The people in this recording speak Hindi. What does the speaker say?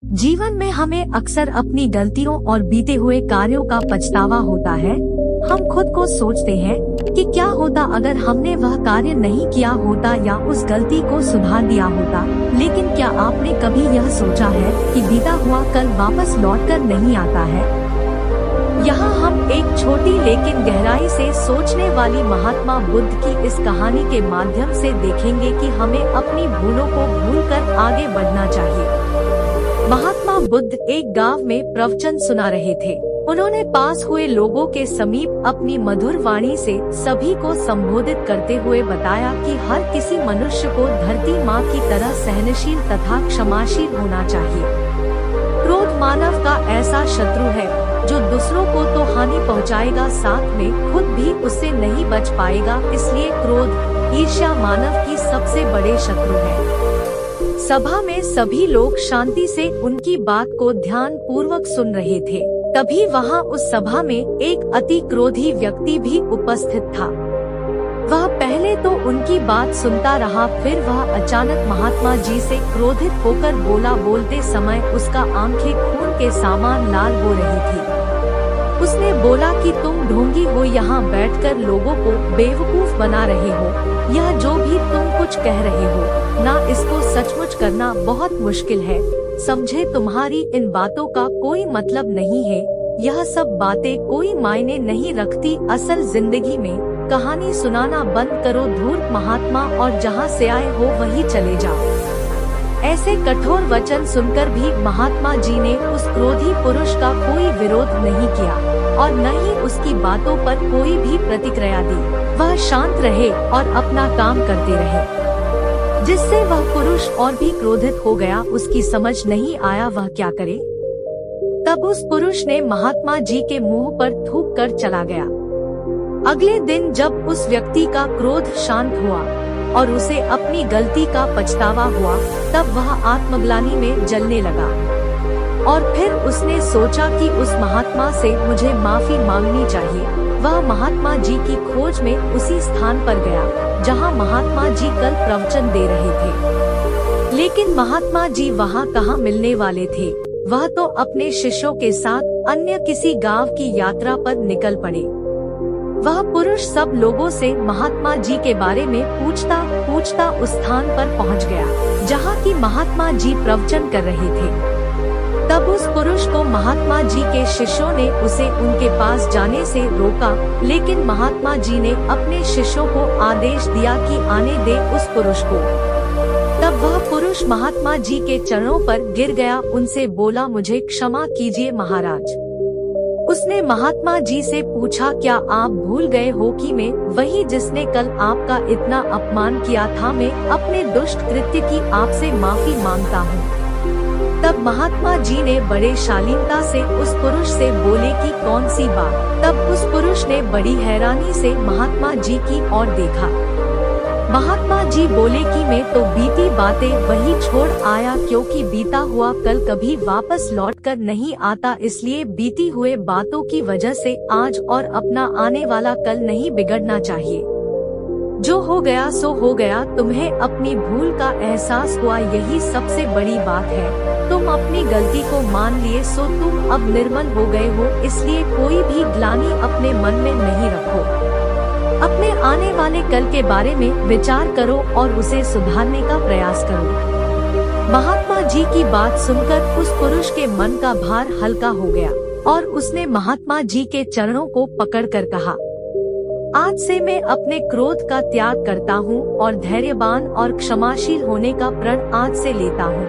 जीवन में हमें अक्सर अपनी गलतियों और बीते हुए कार्यों का पछतावा होता है। हम खुद को सोचते हैं कि क्या होता अगर हमने वह कार्य नहीं किया होता या उस गलती को सुधार दिया होता। लेकिन क्या आपने कभी यह सोचा है कि बीता हुआ कल वापस लौटकर नहीं आता है? यहाँ हम एक छोटी लेकिन गहराई से सोचने वाली महात्मा बुद्ध की इस कहानी के माध्यम से देखेंगे कि हमें अपनी भूलों को भूलकर आगे बढ़ना चाहिए। महात्मा बुद्ध एक गांव में प्रवचन सुना रहे थे। उन्होंने पास हुए लोगों के समीप अपनी मधुर वाणी से सभी को संबोधित करते हुए बताया कि हर किसी मनुष्य को धरती माँ की तरह सहनशील तथा क्षमाशील होना चाहिए। क्रोध मानव का ऐसा शत्रु है जो दूसरों को तो हानि पहुंचाएगा, साथ में खुद भी उससे नहीं बच पाएगा। इसलिए क्रोध, ईर्ष्या मानव की सबसे बड़े शत्रु है। सभा में सभी लोग शांति से उनकी बात को ध्यान पूर्वक सुन रहे थे। तभी वहां उस सभा में एक अति क्रोधी व्यक्ति भी उपस्थित था। वह पहले तो उनकी बात सुनता रहा, फिर वह अचानक महात्मा जी से क्रोधित होकर बोला। बोलते समय उसका आंखें खून के समान लाल हो रही थी। उसने बोला कि तुम ढोंगी हो, यहाँ बैठकर लोगों को बेवकूफ बना रहे हो। यह जो भी तुम कुछ कह रहे हो ना, इसको सचमुच करना बहुत मुश्किल है। समझे, तुम्हारी इन बातों का कोई मतलब नहीं है। यह सब बातें कोई मायने नहीं रखती। असल जिंदगी में कहानी सुनाना बंद करो, धूर्त महात्मा, और जहाँ से आए हो वहीं चले जाओ। ऐसे कठोर वचन सुनकर भी महात्मा जी ने उस क्रोधी पुरुष का कोई विरोध नहीं किया और न ही उसकी बातों पर कोई भी प्रतिक्रिया दी। वह शांत रहे और अपना काम करते रहे, जिससे वह पुरुष और भी क्रोधित हो गया। उसकी समझ नहीं आया वह क्या करे। तब उस पुरुष ने महात्मा जी के मुंह पर थूक कर चला गया। अगले दिन जब उस व्यक्ति का क्रोध शांत हुआ और उसे अपनी गलती का पछतावा हुआ, तब वह आत्मग्लानि में जलने लगा और फिर उसने सोचा कि उस महात्मा से मुझे माफी मांगनी चाहिए। वह महात्मा जी की खोज में उसी स्थान पर गया जहां महात्मा जी कल प्रवचन दे रहे थे। लेकिन महात्मा जी वहां कहाँ मिलने वाले थे। वह तो अपने शिष्यों के साथ अन्य किसी गांव की यात्रा पर निकल पड़े। वह पुरुष सब लोगों से महात्मा जी के बारे में पूछता पूछता उस स्थान पर पहुंच गया जहां की महात्मा जी प्रवचन कर रहे थे। तब उस पुरुष को महात्मा जी के शिष्यों ने उसे उनके पास जाने से रोका, लेकिन महात्मा जी ने अपने शिष्यों को आदेश दिया कि आने दे उस पुरुष को। तब वह पुरुष महात्मा जी के चरणों पर गिर गया, उनसे बोला, मुझे क्षमा कीजिए महाराज। उसने महात्मा जी से पूछा, क्या आप भूल गए हो कि मैं वही जिसने कल आपका इतना अपमान किया था? मैं अपने दुष्ट कृत्य की आपसे माफी मांगता हूँ। तब महात्मा जी ने बड़े शालीनता से उस पुरुष से बोले कि कौन सी बात? तब उस पुरुष ने बड़ी हैरानी से महात्मा जी की ओर देखा। महात्मा जी बोले कि मैं तो बीती बातें वही छोड़ आया, क्योंकि बीता हुआ कल कभी वापस लौटकर नहीं आता। इसलिए बीती हुए बातों की वजह से आज और अपना आने वाला कल नहीं बिगड़ना चाहिए। जो हो गया सो हो गया। तुम्हें अपनी भूल का एहसास हुआ, यही सबसे बड़ी बात है। तुम अपनी गलती को मान लिए, सो तुम अब निर्मल हो गए हो। इसलिए कोई भी ग्लानि अपने मन में नहीं रखो। अपने आने वाले कल के बारे में विचार करो और उसे सुधारने का प्रयास करो। महात्मा जी की बात सुनकर उस पुरुष के मन का भार हल्का हो गया और उसने महात्मा जी के चरणों को पकड़कर कहा, आज से मैं अपने क्रोध का त्याग करता हूँ और धैर्यवान और क्षमाशील होने का प्रण आज से लेता हूँ।